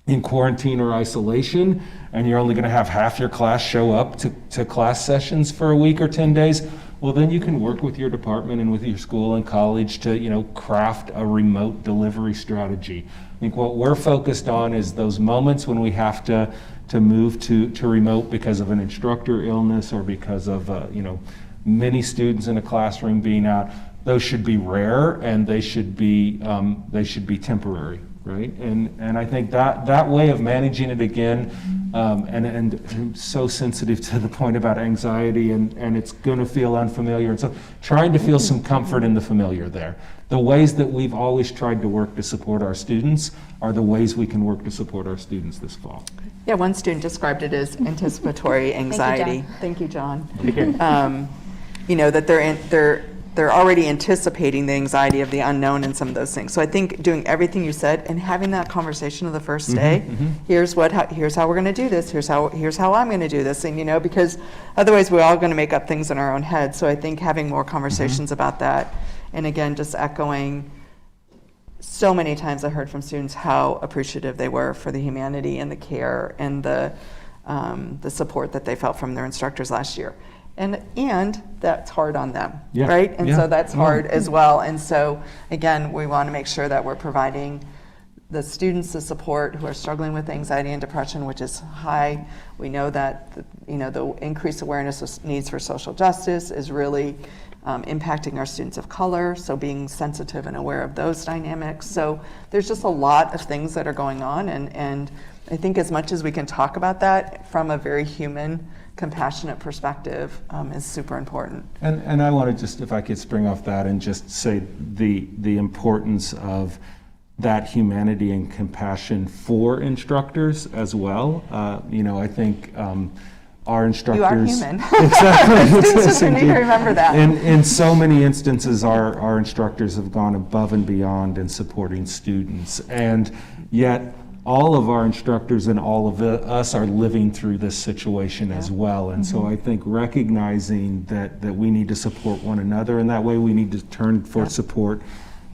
in quarantine or isolation, and you're only going to have half your class show up to class sessions for a week or 10 days, well, then you can work with your department and with your school and college to, you know, craft a remote delivery strategy. I think what we're focused on is those moments when we have to move to remote because of an instructor illness or because of, you know, many students in a classroom being out. Those should be rare, and they should be temporary, right? And I think that way of managing it again, and I'm so sensitive to the point about anxiety, and it's going to feel unfamiliar, and so trying to feel some comfort in the familiar there. The ways that we've always tried to work to support our students are the ways we can work to support our students this fall. Yeah, one student described it as anticipatory anxiety. Thank you, John. You know, that they're already anticipating the anxiety of the unknown and some of those things. So I think doing everything you said and having that conversation of the first day, here's how we're going to do this, here's how I'm going to do this, and you know, because otherwise we're all going to make up things in our own head. So I think having more conversations about that, and again, just echoing, so many times I heard from students how appreciative they were for the humanity and the care and the support that they felt from their instructors last year. And that's hard on them, right? And so that's hard as well. And so again, we want to make sure that we're providing the students the support who are struggling with anxiety and depression, which is high. We know that the increased awareness of needs for social justice is really impacting our students of color, so being sensitive and aware of those dynamics. So there's just a lot of things that are going on, and I think as much as we can talk about that from a very human, compassionate perspective is super important. And I want to just, if I could spring off that and just say the importance of that humanity and compassion for instructors as well. You know, I think our instructors— You are human. Exactly. Students just need to remember that. In so many instances, our instructors have gone above and beyond in supporting students, and yet all of our instructors and all of us are living through this situation as well. And so I think recognizing that we need to support one another, and that way we need to turn for support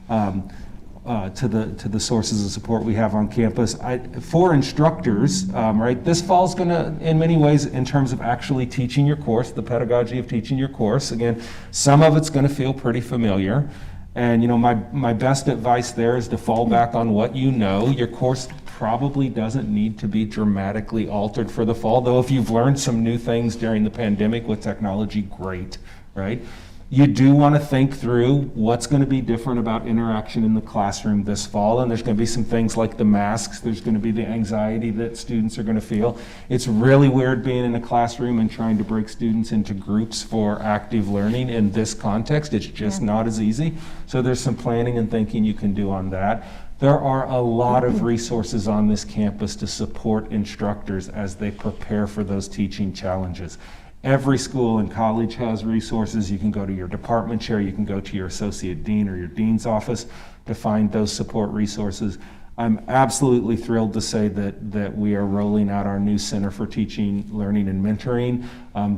to the sources of support we have on campus. For instructors, right, this fall's gonna, in many ways, in terms of actually teaching your course, the pedagogy of teaching your course, again, some of it's gonna feel pretty familiar. And you know, my best advice there is to fall back on what you know. Your course probably doesn't need to be dramatically altered for the fall, though if you've learned some new things during the pandemic with technology, great, right? You do want to think through what's going to be different about interaction in the classroom this fall, and there's going to be some things like the masks, there's going to be the anxiety that students are going to feel. It's really weird being in a classroom and trying to break students into groups for active learning in this context. It's just not as easy. So there's some planning and thinking you can do on that. There are a lot of resources on this campus to support instructors as they prepare for those teaching challenges. Every school and college has resources. You can go to your department chair, you can go to your associate dean or your dean's office to find those support resources. I'm absolutely thrilled to say that we are rolling out our new Center for Teaching, Learning, and Mentoring.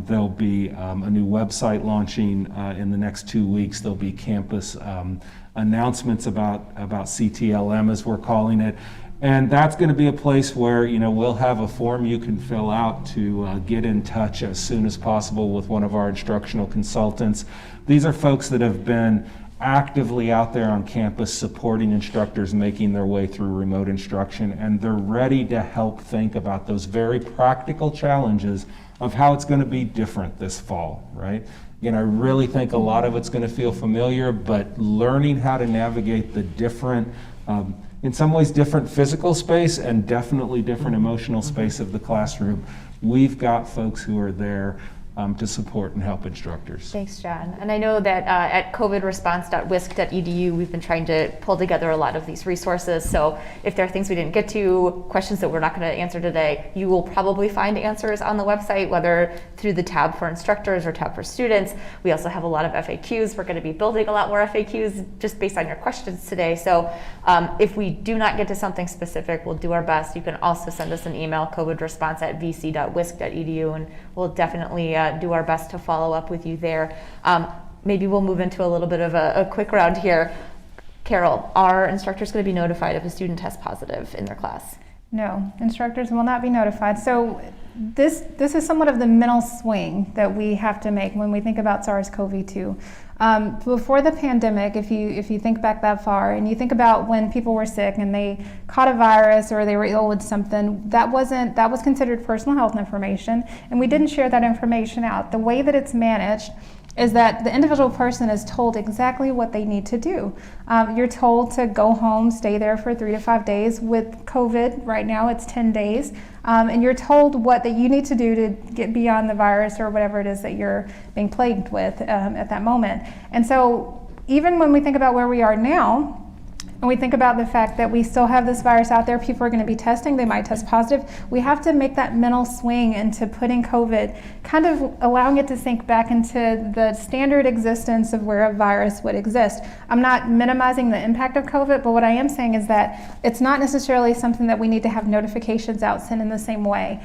There'll be a new website launching in the next 2 weeks. There'll be campus announcements about CTLM, as we're calling it. And that's going to be a place where, you know, we'll have a form you can fill out to get in touch as soon as possible with one of our instructional consultants. These are folks that have been actively out there on campus supporting instructors making their way through remote instruction, and they're ready to help think about those very practical challenges of how it's going to be different this fall, right? Again, I really think a lot of it's going to feel familiar, but learning how to navigate the different, in some ways different physical space and definitely different emotional space of the classroom. We've got folks who are there to support and help instructors. Thanks, John. And I know that at covidresponse.wisc.edu, we've been trying to pull together a lot of these resources. So if there are things we didn't get to, questions that we're not going to answer today, you will probably find answers on the website, whether through the tab for instructors or tab for students. We also have a lot of FAQs. We're going to be building a lot more FAQs just based on your questions today. So if we do not get to something specific, we'll do our best. You can also send us an email, covidresponse@vc.wisc.edu, and we'll definitely do our best to follow up with you there. Maybe we'll move into a little bit of a quick round here. Carol, are instructors going to be notified if a student tests positive in their class? No, instructors will not be notified. So this is somewhat of the mental swing that we have to make when we think about SARS-CoV-2. Before the pandemic, if you think back that far and you think about when people were sick and they caught a virus or they were ill with something, that was considered personal health information, and we didn't share that information out. The way that it's managed is that the individual person is told exactly what they need to do. You're told to go home, stay there for 3 to 5 days. With COVID, right now it's 10 days. And you're told what that you need to do to get beyond the virus or whatever it is that you're being plagued with at that moment. And so even when we think about where we are now, and we think about the fact that we still have this virus out there, people are going to be testing, they might test positive. We have to make that mental swing into putting COVID, kind of allowing it to sink back into the standard existence of where a virus would exist. I'm not minimizing the impact of COVID, but what I am saying is that it's not necessarily something that we need to have notifications out sent in the same way.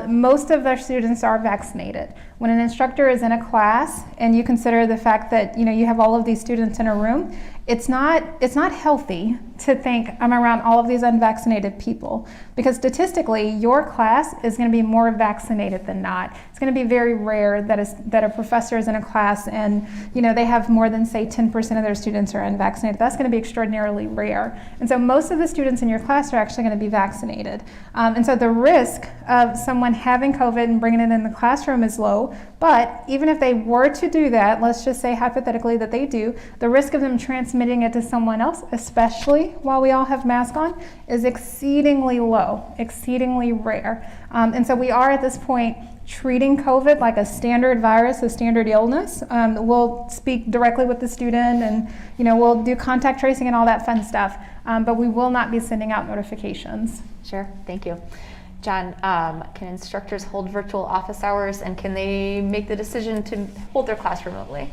Most of our students are vaccinated. When an instructor is in a class and you consider the fact that you have all of these students in a room, it's not healthy to think I'm around all of these unvaccinated people, because statistically your class is going to be more vaccinated than not. It's going to be very rare that a professor is in a class and they have more than, say, 10% of their students are unvaccinated. That's going to be extraordinarily rare. And so most of the students in your class are actually going to be vaccinated. And so the risk of someone having COVID and bringing it in the classroom is low. But even if they were to do that, let's just say hypothetically that they do, the risk of them transmitting it to someone else, especially while we all have masks on, is exceedingly low, exceedingly rare. And so we are at this point treating COVID like a standard virus, a standard illness. We'll speak directly with the student and we'll do contact tracing and all that fun stuff, but we will not be sending out notifications. Sure, thank you. John, can instructors hold virtual office hours, and can they make the decision to hold their class remotely?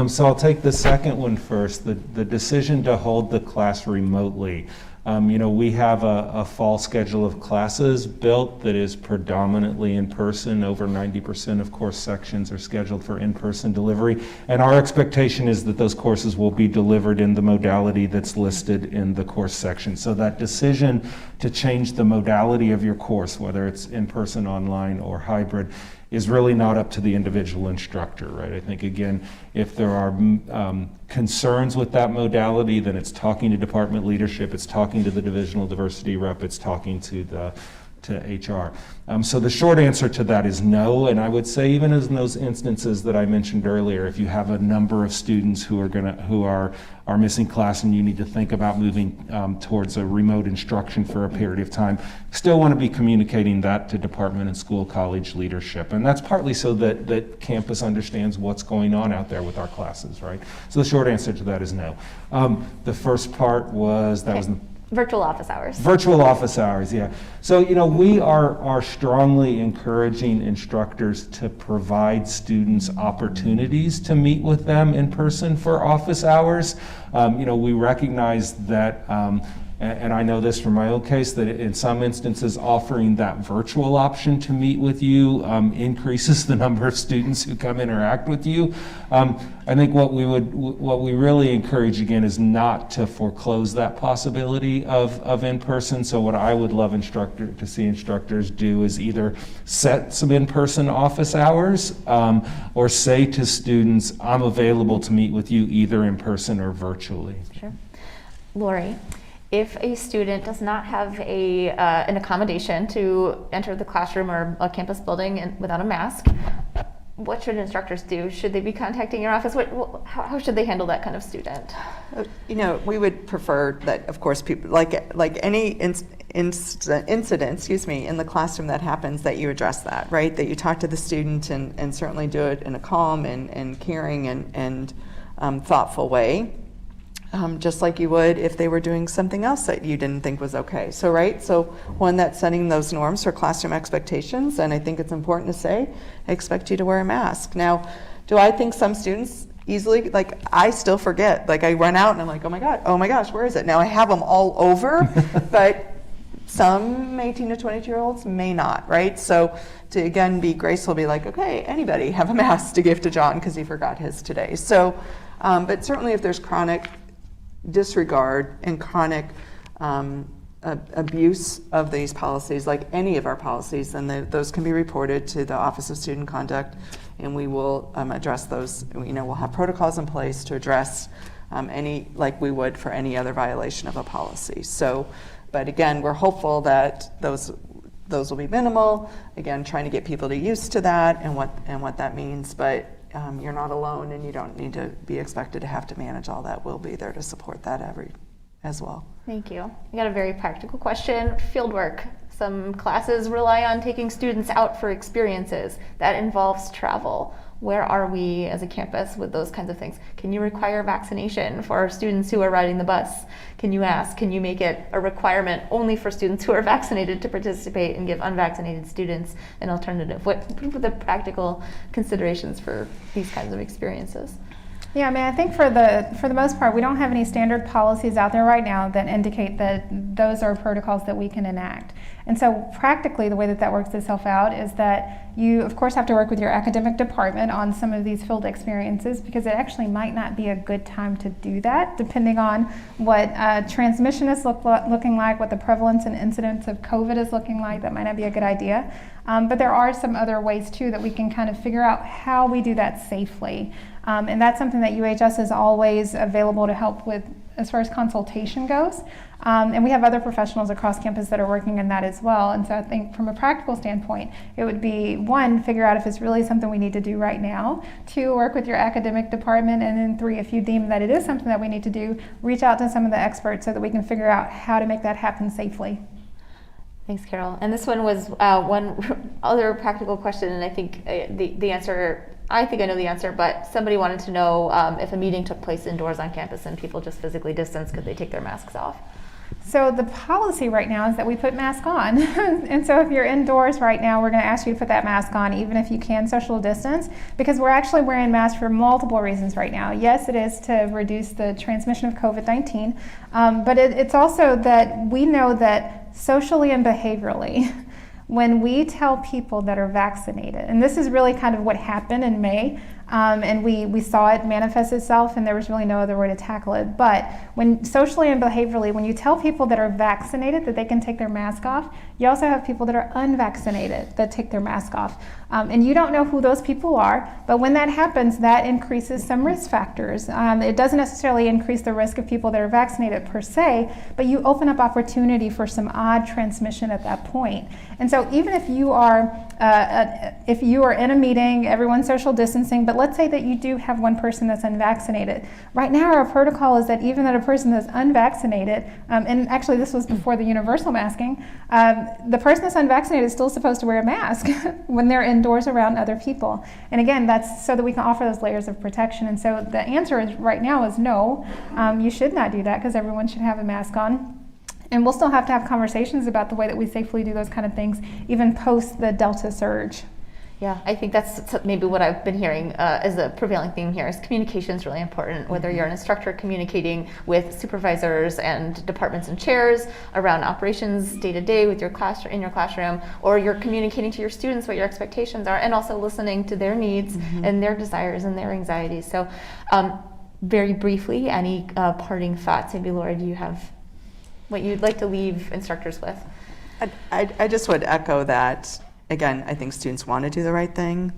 So I'll take the second one first, the decision to hold the class remotely. We have a fall schedule of classes built that is predominantly in person. Over 90% of course sections are scheduled for in-person delivery. And our expectation is that those courses will be delivered in the modality that's listed in the course section. So that decision to change the modality of your course, whether it's in-person, online, or hybrid, is really not up to the individual instructor, right? I think, again, if there are concerns with that modality, then it's talking to department leadership, it's talking to the divisional diversity rep, it's talking to HR. So the short answer to that is no, and I would say even in those instances that I mentioned earlier, if you have a number of students who are missing class and you need to think about moving towards a remote instruction for a period of time, still want to be communicating that to department and school college leadership. And that's partly so that campus understands what's going on out there with our classes, right? So the short answer to that is no. The first part was, that was virtual office hours. Virtual office hours, yeah. So, we are strongly encouraging instructors to provide students opportunities to meet with them in person for office hours. We recognize that, and I know this from my own case, that in some instances offering that virtual option to meet with you increases the number of students who come interact with you. I think what we really encourage, again, is not to foreclose that possibility of in-person. So what I would love to see instructors do is either set some in-person office hours or say to students, I'm available to meet with you either in person or virtually. Sure. Lori, if a student does not have an accommodation to enter the classroom or a campus building without a mask, what should instructors do? Should they be contacting your office? How should they handle that kind of student? We would prefer that, of course, people, like any incident, in the classroom that happens, that you address that, right? That you talk to the student and certainly do it in a calm and caring and thoughtful way, just like you would if they were doing something else that you didn't think was okay. So, right? So one, that's setting those norms for classroom expectations, and I think it's important to say, I expect you to wear a mask. Now, do I think some students easily, like, I still forget, like I run out and I'm like, oh my gosh, where is it? Now I have them all over, but some 18 to 22-year-olds may not, right? So to, again, be graceful, be like, okay, anybody have a mask to give to John because he forgot his today. So, but certainly if there's chronic disregard and chronic abuse of these policies, like any of our policies, then those can be reported to the Office of Student Conduct, and we will address those. We'll have protocols in place to address any, like we would for any other violation of a policy. So, but again, we're hopeful that those will be minimal. Again, trying to get people to used to that and what that means. But you're not alone, and you don't need to be expected to have to manage all that. We'll be there to support that as well. Thank you. I got a very practical question. Fieldwork. Some classes rely on taking students out for experiences. That involves travel. Where are we as a campus with those kinds of things? Can you require vaccination for students who are riding the bus? Can you make it a requirement only for students who are vaccinated to participate and give unvaccinated students an alternative? What are the practical considerations for these kinds of experiences? Yeah, I mean, I think for the most part, we don't have any standard policies out there right now that indicate that those are protocols that we can enact. And so practically, the way that works itself out is that you, of course, have to work with your academic department on some of these field experiences, because it actually might not be a good time to do that, depending on what transmission is looking like, what the prevalence and incidence of COVID is looking like. That might not be a good idea. But there are some other ways, too, that we can kind of figure out how we do that safely. And that's something that UHS is always available to help with as far as consultation goes. And we have other professionals across campus that are working in that as well. And so I think from a practical standpoint, it would be, one, figure out if it's really something we need to do right now. Two, work with your academic department. And then three, if you deem that it is something that we need to do, reach out to some of the experts so that we can figure out how to make that happen safely. Thanks, Carol. And this one was one other practical question, and I think the answer, I think I know the answer, but somebody wanted to know if a meeting took place indoors on campus and people just physically distanced, could they take their masks off? So the policy right now is that we put masks on. And so if you're indoors right now, we're going to ask you to put that mask on, even if you can social distance, because we're actually wearing masks for multiple reasons right now. Yes, it is to reduce the transmission of COVID-19, but it's also that we know that socially and behaviorally, when we tell people that are vaccinated, and this is really kind of what happened in May, and we saw it manifest itself, and there was really no other way to tackle it. But when socially and behaviorally, when you tell people that are vaccinated that they can take their mask off, you also have people that are unvaccinated that take their mask off. And you don't know who those people are, but when that happens, that increases some risk factors. It doesn't necessarily increase the risk of people that are vaccinated per se, but you open up opportunity for some odd transmission at that point. And so even if you are in a meeting, everyone's social distancing, but let's say that you do have one person that's unvaccinated. Right now our protocol is that even that a person that's unvaccinated, and actually this was before the universal masking, the person that's unvaccinated is still supposed to wear a mask when they're indoors around other people. And again, that's so that we can offer those layers of protection. And so the answer is right now is no, you should not do that, because everyone should have a mask on. And we'll still have to have conversations about the way that we safely do those kind of things, even post the Delta surge. Yeah, I think that's maybe what I've been hearing as a prevailing theme here is communication is really important, whether you're an instructor communicating with supervisors and departments and chairs around operations day to day with your in your classroom, or you're communicating to your students what your expectations are, and also listening to their needs and their desires and their anxieties. So very briefly, any parting thoughts? Maybe Laura, do you have what you'd like to leave instructors with? I just would echo that. Again, I think students want to do the right thing.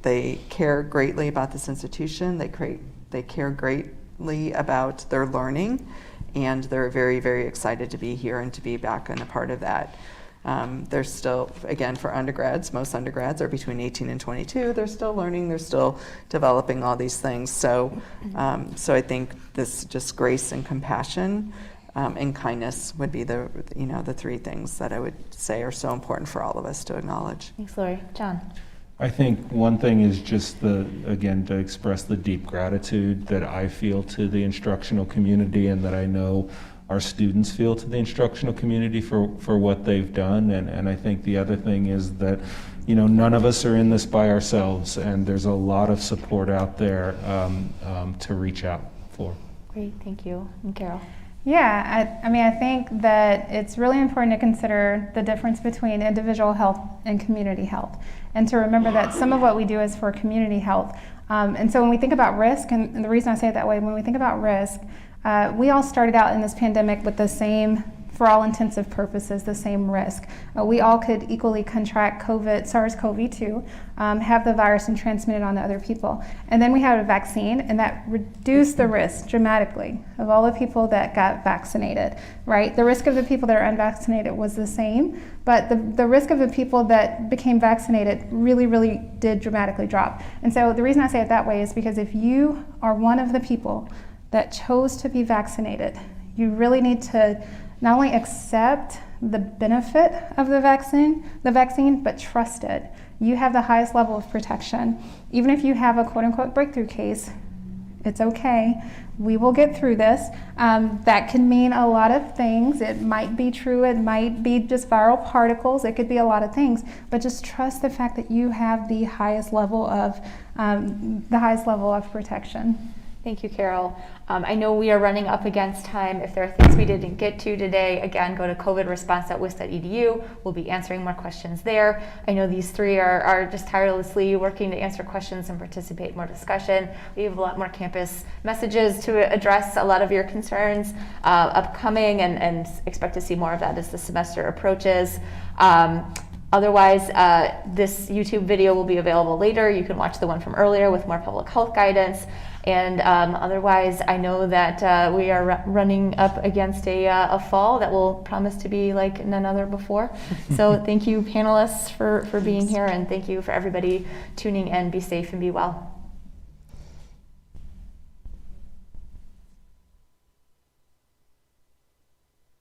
They care greatly about this institution. They care greatly about their learning, and they're very, very excited to be here and to be back and a part of that. They're still, again, for undergrads, most undergrads are between 18 and 22. They're still learning. They're still developing all these things. So, so I think this just grace and compassion and kindness would be the three things that I would say are so important for all of us to acknowledge. Thanks, Lori. John? I think one thing is just again, to express the deep gratitude that I feel to the instructional community and that I know our students feel to the instructional community for what they've done. And I think the other thing is that, none of us are in this by ourselves, and there's a lot of support out there to reach out for. Great, thank you. And Carol? Yeah, I think that it's really important to consider the difference between individual health and community health, and to remember that some of what we do is for community health. And so when we think about risk, and the reason I say it that way, when we think about risk, we all started out in this pandemic with the same, for all intensive purposes, the same risk. We all could equally contract SARS-CoV-2, have the virus and transmit it on to other people. And then we had a vaccine, and that reduced the risk dramatically of all the people that got vaccinated, right? The risk of the people that are unvaccinated was the same, but the risk of the people that became vaccinated really, really did dramatically drop. And so the reason I say it that way is because if you are one of the people that chose to be vaccinated, you really need to not only accept the benefit of the vaccine, but trust it. You have the highest level of protection. Even if you have a quote-unquote breakthrough case, it's okay. We will get through this. That can mean a lot of things. It might be true. It might be just viral particles. It could be a lot of things. But just trust the fact that you have the highest level of protection. Thank you, Carol. I know we are running up against time. If there are things we didn't get to today, again, go to covidresponse.wis.edu. We'll be answering more questions there. I know these three are just tirelessly working to answer questions and participate in more discussion. We have a lot more campus messages to address a lot of your concerns upcoming, and expect to see more of that as the semester approaches. Otherwise, this YouTube video will be available later. You can watch the one from earlier with more public health guidance. And otherwise, I know that we are running up against a fall that will promise to be like none other before. So thank you, panelists, for being here, and thank you for everybody tuning in. Be safe and be well.